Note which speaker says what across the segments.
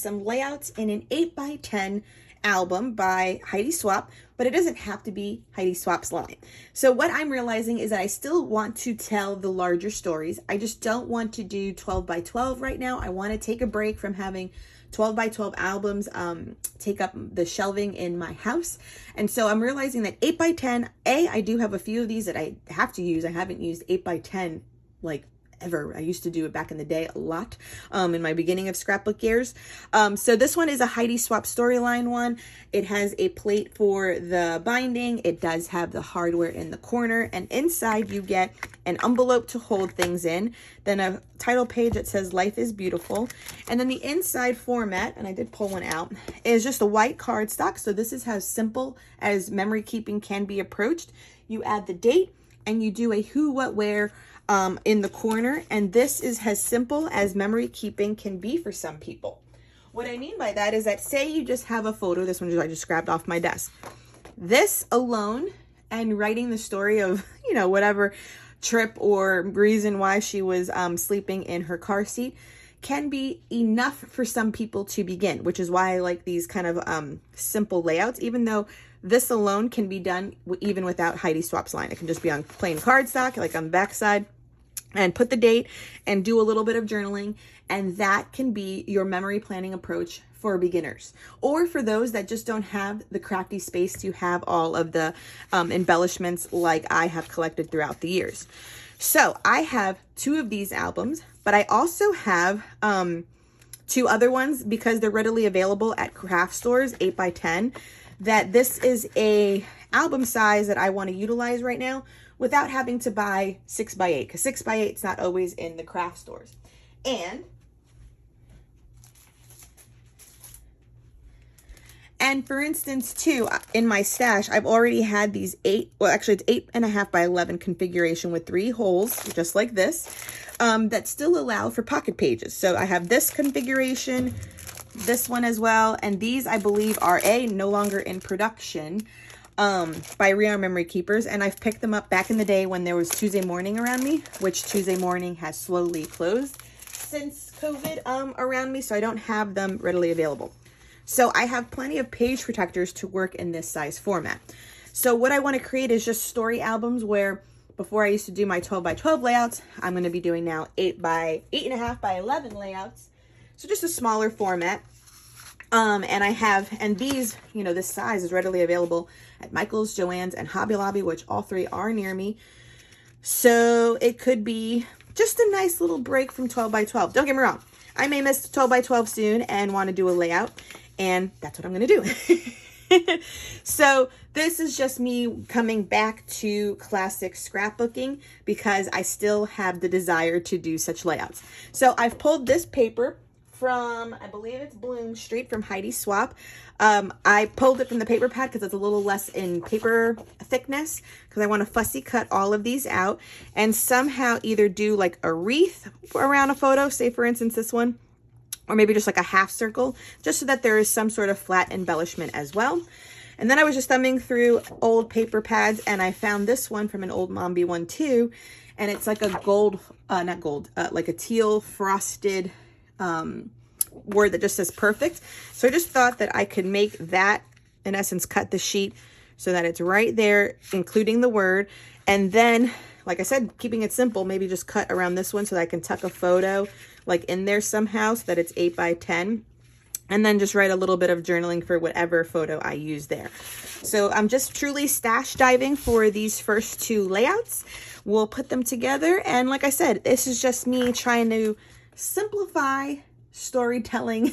Speaker 1: some layouts in an 8x10 album by Heidi Swapp, but it doesn't have to be Heidi Swapp's line. So what I'm realizing is that I still want to tell the larger stories. I just don't want to do 12x12 right now. I want to take a break from having 12x12 albums take up the shelving in my house. And so I'm realizing that 8x10, I do have a few of these that I have to use. I haven't used 8x10 like ever. I used to do it back in the day a lot in my beginning of scrapbook years. So this one is a Heidi Swapp storyline one. It has a plate for the binding. It does have the hardware in the corner, and inside you get an envelope to hold things in, then a title page that says Life is Beautiful, and then the inside format, and I did pull one out, is just a white cardstock. So this is how simple as memory keeping can be approached. You add the date and you do a who, what, where in the corner, and this is as simple as memory keeping can be for some people. What I mean by that is that, say you just have a photo, this one I just grabbed off my desk. This alone, and writing the story of, you know, whatever trip or reason why she was sleeping in her car seat, can be enough for some people to begin, which is why I like these kind of simple layouts, even though this alone can be done even without Heidi Swapp's line. It can just be on plain cardstock, like on the back side, and put the date and do a little bit of journaling, and that can be your memory planning approach for beginners, or for those that just don't have the crafty space to have all of the embellishments like I have collected throughout the years. So I have 2 of these albums, but I also have 2 other ones because they're readily available at craft stores, 8x10, that this is a album size that I want to utilize right now without having to buy 6x8, because 6x8 is not always in the craft stores. And for instance, too, in my stash, I've already had these 8, well, actually it's 8.5x11 configuration with 3 holes, just like this, that still allow for pocket pages. So I have this configuration, this one as well, and these I believe are no longer in production by Rio Memory Keepers, and I've picked them up back in the day when there was Tuesday Morning around me, which Tuesday Morning has slowly closed since COVID around me, so I don't have them readily available. So I have plenty of page protectors to work in this size format. So what I want to create is just story albums where before I used to do my 12x12 layouts, I'm going to be doing now 8.5x11 layouts. So just a smaller format. And these, you know, this size is readily available at Michael's, Joann's, and Hobby Lobby, which all 3 are near me. So it could be just a nice little break from 12x12. Don't get me wrong. I may miss 12x12 soon and want to do a layout, and that's what I'm going to do. So this is just me coming back to classic scrapbooking because I still have the desire to do such layouts. So I've pulled this paper from, I believe it's Bloom Street from Heidi Swapp. I pulled it from the paper pad because it's a little less in paper thickness, because I want to fussy cut all of these out and somehow either do like a wreath around a photo, say for instance this one, or maybe just like a half circle, just so that there is some sort of flat embellishment as well. And then I was just thumbing through old paper pads, and I found this one from an old Mombi one too, and it's like a gold, not gold, like a teal frosted word that just says perfect. So I just thought that I could make that, in essence, cut the sheet so that it's right there, including the word. And then, like I said, keeping it simple, maybe just cut around this one so that I can tuck a photo like in there somehow so that it's 8x10. And then just write a little bit of journaling for whatever photo I use there. So I'm just truly stash diving for these first 2 layouts. We'll put them together. And like I said, this is just me trying to simplify storytelling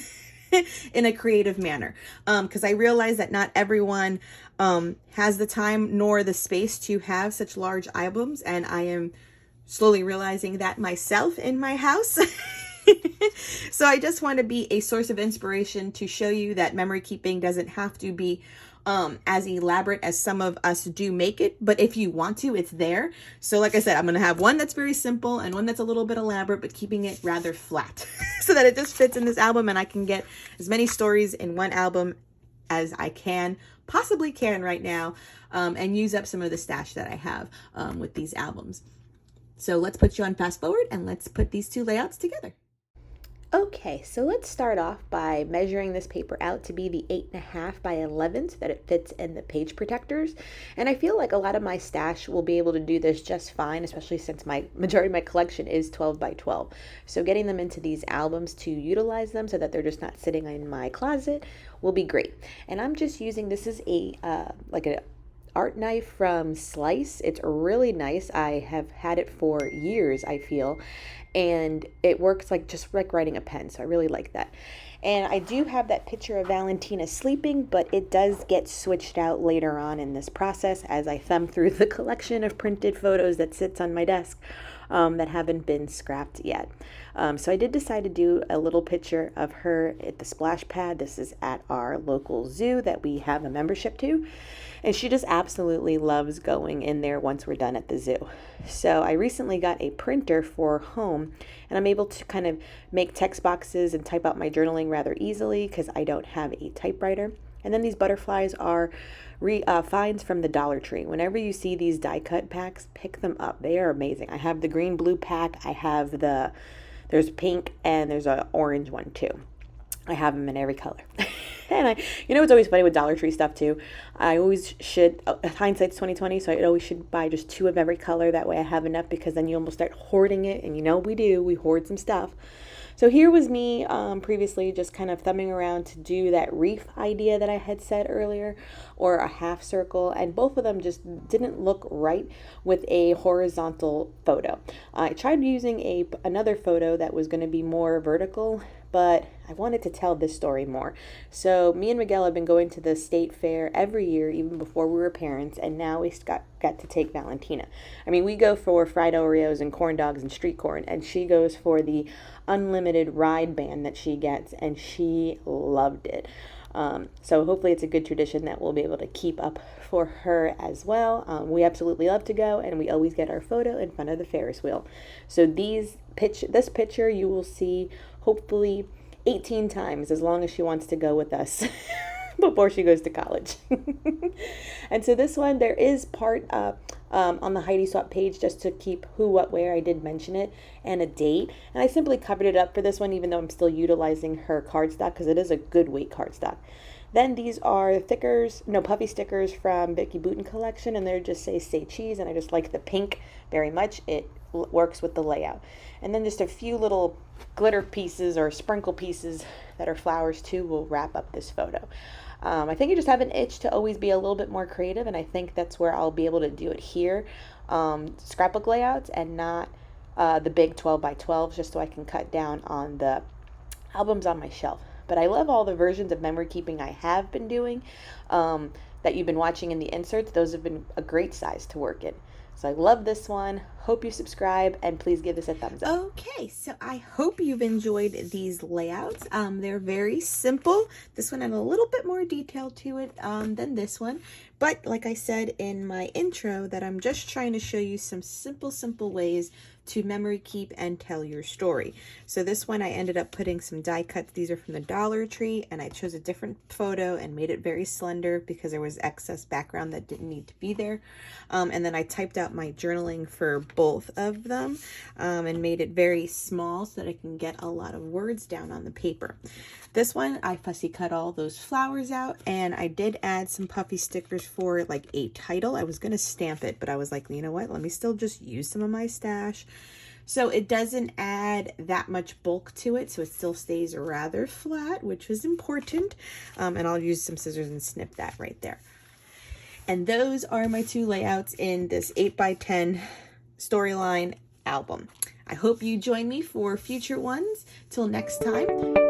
Speaker 1: in a creative manner, because I realize that not everyone has the time nor the space to have such large albums, and I am slowly realizing that myself in my house. So I just want to be a source of inspiration to show you that memory keeping doesn't have to be as elaborate as some of us do make it, but if you want to, it's there. So like I said, I'm going to have one that's very simple and one that's a little bit elaborate, but keeping it rather flat so that it just fits in this album and I can get as many stories in one album as I possibly can right now, and use up some of the stash that I have with these albums. So let's put you on fast forward and let's put these 2 layouts together.
Speaker 2: Okay, so let's start off by measuring this paper out to be the 8.5 by 11 so that it fits in the page protectors. And I feel like a lot of my stash will be able to do this just fine, especially since my majority of my collection is 12 by 12. So getting them into these albums to utilize them so that they're just not sitting in my closet will be great. And I'm just using, this is a like a art knife from Slice. It's really nice. I have had it for years, I feel, and it works like just like writing a pen, so I really like that. And I do have that picture of Valentina sleeping, but it does get switched out later on in this process as I thumb through the collection of printed photos that sits on my desk that haven't been scrapped yet. So I did decide to do a little picture of her at the splash pad. This is at our local zoo that we have a membership to. And she just absolutely loves going in there once we're done at the zoo. So I recently got a printer for home, and I'm able to kind of make text boxes and type out my journaling rather easily because I don't have a typewriter. And then these butterflies are finds from the Dollar Tree. Whenever you see these die cut packs, pick them up. They are amazing. I have the green blue pack. I have there's pink, and there's an orange one too. I have them in every color. And it's always funny with Dollar Tree stuff too. I always should, hindsight's 2020, so I always should buy just 2 of every color. That way I have enough, because then you almost start hoarding it, and we hoard some stuff. So here was me previously just kind of thumbing around to do that reef idea that I had said earlier, or a half circle, and both of them just didn't look right with a horizontal photo. I tried using another photo that was going to be more vertical, but I wanted to tell this story more. So me and Miguel have been going to the state fair every year, even before we were parents, and now we got to take Valentina. I mean, we go for fried Oreos and corn dogs and street corn, and she goes for the unlimited ride band that she gets, and she loved it. So hopefully it's a good tradition that we'll be able to keep up for her as well. We absolutely love to go, and we always get our photo in front of the Ferris wheel. So this picture you will see hopefully 18 times, as long as she wants to go with us before she goes to college. And so this one, there is part on the Heidi Swapp page just to keep who, what, where. I did mention it, and a date. And I simply covered it up for this one, even though I'm still utilizing her cardstock, because it is a good weight cardstock. Then these are puffy stickers from Vicky Bouton collection, and they just say cheese, and I just like the pink very much. It works with the layout. And then just a few little glitter pieces or sprinkle pieces that are flowers too will wrap up this photo. I think I just have an itch to always be a little bit more creative, and I think that's where I'll be able to do it here. Scrapbook layouts and not the big 12 by 12, just so I can cut down on the albums on my shelf. But I love all the versions of memory keeping I have been doing that you've been watching in the inserts. Those have been a great size to work in. So I love this one. Hope you subscribe, and please give this a thumbs up.
Speaker 1: Okay, so I hope you've enjoyed these layouts. They're very simple. This one had a little bit more detail to it than this one. But like I said in my intro, that I'm just trying to show you some simple ways to memory keep and tell your story. So this one I ended up putting some die cuts. These are from the Dollar Tree, and I chose a different photo and made it very slender because there was excess background that didn't need to be there. And then I typed out my journaling for both of them and made it very small so that I can get a lot of words down on the paper. This one, I fussy cut all those flowers out, and I did add some puffy stickers for like a title. I was going to stamp it, but I was like, you know what? Let me still just use some of my stash. So it doesn't add that much bulk to it, so it still stays rather flat, which is important. And I'll use some scissors and snip that right there. And those are my 2 layouts in this 8x10 storyline album. I hope you join me for future ones. Till next time.